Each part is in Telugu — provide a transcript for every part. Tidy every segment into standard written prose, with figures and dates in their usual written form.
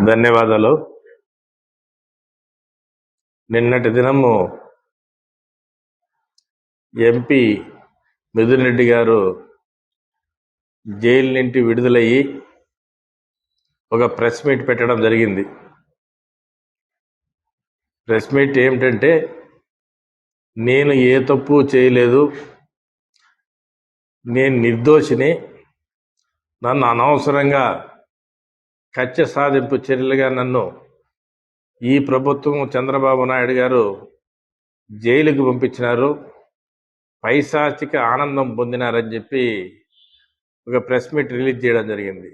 ధన్యవాదాలు. నిన్నటి దినము ఎంపీ మిథున్ రెడ్డి గారు జైలు నుండి విడుదలయ్యి ఒక ప్రెస్ మీట్ పెట్టడం జరిగింది. ప్రెస్ మీట్ ఏమిటంటే, నేను ఏ తప్పు చేయలేదు, నేను నిర్దోషిని, నన్ను అనవసరంగా కక్ష సాధింపు చర్యలుగా నన్ను ఈ ప్రభుత్వం చంద్రబాబు నాయుడు గారు జైలుకు పంపించినారు, పైశాచిక ఆనందం పొందినారని చెప్పి ఒక ప్రెస్ మీట్ రిలీజ్ చేయడం జరిగింది.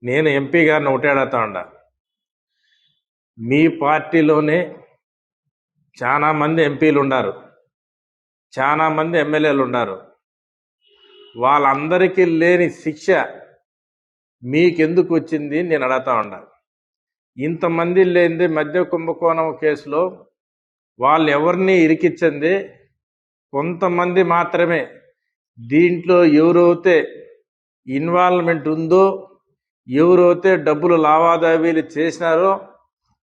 నేను ఎంపీ గారిని ఒకటే అడుగుతా ఉండా, మీ పార్టీలోనే చాలామంది ఎంపీలు ఉన్నారు, చాలామంది ఎమ్మెల్యేలు ఉన్నారు, వాళ్ళందరికీ లేని శిక్ష మీకెందుకు వచ్చింది నేను అడుగుతా ఉన్నా. ఇంతమంది లేనిది మద్య కుంభకోణం కేసులో వాళ్ళు ఎవరిని ఇరికించింది కొంతమంది మాత్రమే. దీంట్లో ఎవరైతే ఇన్వాల్వ్మెంట్ ఉందో, ఎవరైతే డబ్బులు లావాదేవీలు చేసినారో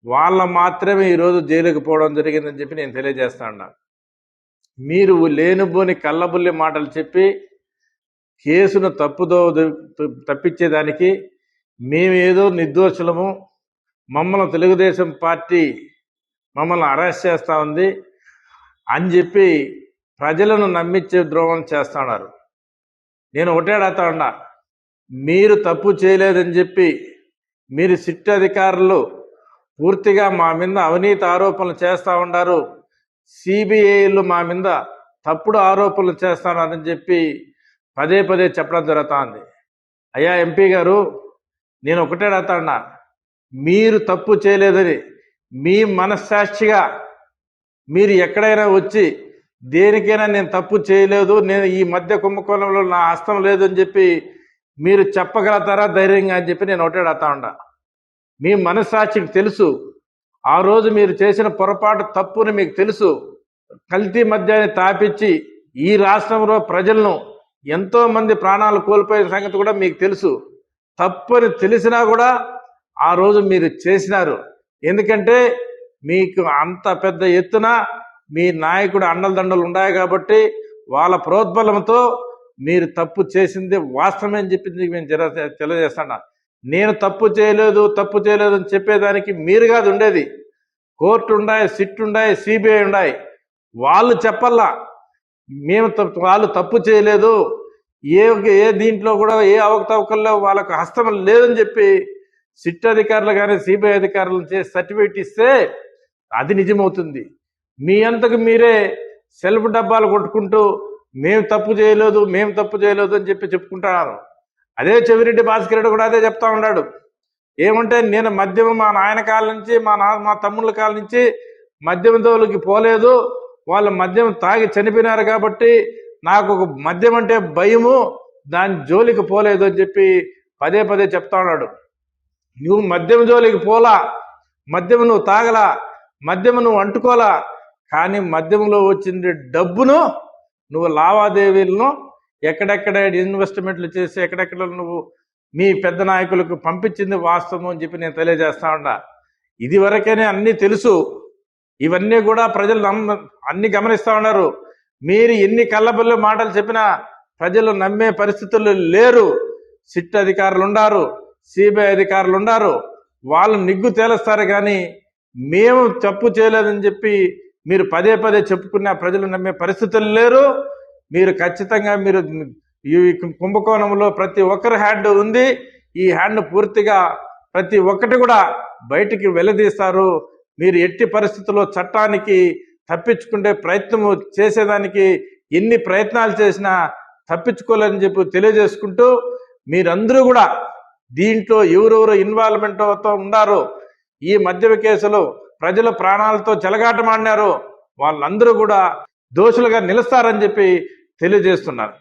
వాళ్ళ మాత్రమే ఈరోజు జైలుకి పోవడం జరిగిందని చెప్పి నేను తెలియజేస్తా ఉన్నా. మీరు లేనిపోని కళ్ళబుల్లి మాటలు చెప్పి కేసును తప్పించేదానికి మేమేదో నిర్దోషులము, మమ్మల్ని తెలుగుదేశం పార్టీ మమ్మల్ని అరెస్ట్ చేస్తూ ఉంది అని చెప్పి ప్రజలను నమ్మించే ద్రోహం చేస్తూ ఉన్నారు. నేను ఒకటే అడుగుతా ఉన్నా, మీరు తప్పు చేయలేదని చెప్పి మీరు సిట్ అధికారులు పూర్తిగా మా మీద అవినీతి ఆరోపణలు చేస్తూ ఉన్నారు, సిబిఐలు మా మీద తప్పుడు ఆరోపణలు చేస్తున్నారని చెప్పి పదే పదే చెప్పడం జరుగుతుంది. అయ్యా ఎంపీ గారు, నేను ఒకటే అడుగుతా ఉన్నా, మీరు తప్పు చేయలేదని మీ మనస్సాక్షిగా మీరు ఎక్కడైనా వచ్చి దేనికైనా నేను తప్పు చేయలేదు, నేను ఈ మధ్య కుంభకోణంలో నా హస్తం లేదని చెప్పి మీరు చెప్పగలుగుతారా ధైర్యంగా అని చెప్పి నేను ఒకటే అడుగుతా ఉన్నా. మీ మనస్సాక్షికి తెలుసు, ఆ రోజు మీరు చేసిన పొరపాటు తప్పుని మీకు తెలుసు. కల్తీ మద్యాన్ని తాపించి ఈ రాష్ట్రంలో ప్రజలను ఎంతోమంది ప్రాణాలు కోల్పోయిన సంగతి కూడా మీకు తెలుసు. తప్పని తెలిసినా కూడా ఆ రోజు మీరు చేసినారు. ఎందుకంటే మీకు అంత పెద్ద ఎత్తున మీ నాయకుడు అండలు ఉన్నాయి కాబట్టి వాళ్ళ ప్రోద్బలంతో మీరు తప్పు చేసింది వాస్తవమే అని చెప్పి మేము తెలియజేస్తున్నా. నేను తప్పు చేయలేదు అని చెప్పేదానికి మీరు కాదు ఉండేది, కోర్టు ఉన్నాయి, సిట్ ఉన్నాయి, సిబిఐ ఉన్నాయి, వాళ్ళు చెప్పల్లా మేము వాళ్ళు తప్పు చేయలేదు, ఏ దీంట్లో కూడా ఏ అవకతవకల్లో వాళ్ళకు హస్తం లేదని చెప్పి సిట్ అధికారులు కానీ సిబిఐ అధికారులు చేసి సర్టిఫికేట్ ఇస్తే అది నిజమవుతుంది. మీ అంతకు మీరే సెల్ఫ్ డబ్బాలు కొట్టుకుంటూ మేము తప్పు చేయలేదు అని చెప్పి చెప్పుకుంటున్నారు. అదే చెవిరెడ్డి భాస్కర్ రెడ్డి కూడా అదే చెప్తా ఉన్నాడు. ఏమంటే నేను మద్యం మా నాయన కాల నుంచి మా తమ్ముళ్ళ కాల నుంచి మద్యం దోలికి పోలేదు, వాళ్ళు మద్యం తాగి చనిపోయినారు కాబట్టి నాకు ఒక మద్యం అంటే భయము, దాని జోలికి పోలేదు అని చెప్పి పదే పదే చెప్తా ఉన్నాడు. నువ్వు మద్యం జోలికి పోలా, మద్యం నువ్వు తాగలా, మద్యం నువ్వు అంటుకోలా, కానీ మద్యంలో వచ్చిన డబ్బును నువ్వు లావాదేవీలను ఎక్కడెక్కడ ఇన్వెస్ట్మెంట్లు చేసి ఎక్కడెక్కడ నువ్వు మీ పెద్ద నాయకులకు పంపించింది వాస్తవం అని చెప్పి నేను తెలియజేస్తా ఉన్నా. ఇది వరకైనా అన్నీ తెలుసు, ఇవన్నీ కూడా ప్రజలు అన్ని గమనిస్తూ ఉన్నారు. మీరు ఎన్ని కళ్ళబొల్లి మాటలు చెప్పినా ప్రజలు నమ్మే పరిస్థితులు లేరు. సిట్ అధికారులు ఉన్నారు, సిబిఐ అధికారులు ఉన్నారు, వాళ్ళు నిగ్గు తేలుస్తారు. కానీ మేము తప్పు చేయలేదని చెప్పి మీరు పదే పదే చెప్పుకున్న ప్రజలు నమ్మే పరిస్థితులు లేరు. మీరు ఖచ్చితంగా మీరు ఈ కుంభకోణంలో ప్రతి ఒక్కరి హ్యాండ్ ఉంది, ఈ హ్యాండ్ పూర్తిగా ప్రతి ఒక్కటి కూడా బయటికి వెల్లదీస్తారు. మీరు ఎట్టి పరిస్థితుల్లో చట్టానికి తప్పించుకునే ప్రయత్నం చేసేదానికి ఎన్ని ప్రయత్నాలు చేసినా తప్పించుకోలేదని చెప్పి తెలియజేసుకుంటూ, మీరందరూ కూడా దీంట్లో ఎవరెవరు ఇన్వాల్వ్మెంట్ అవుతూ ఉన్నారో, ఈ మద్యం కేసులో ప్రజల ప్రాణాలతో చెలగాటమాడినారో వాళ్ళందరూ కూడా దోషులుగా నిలుస్తారని చెప్పి తెలియజేస్తున్నారు.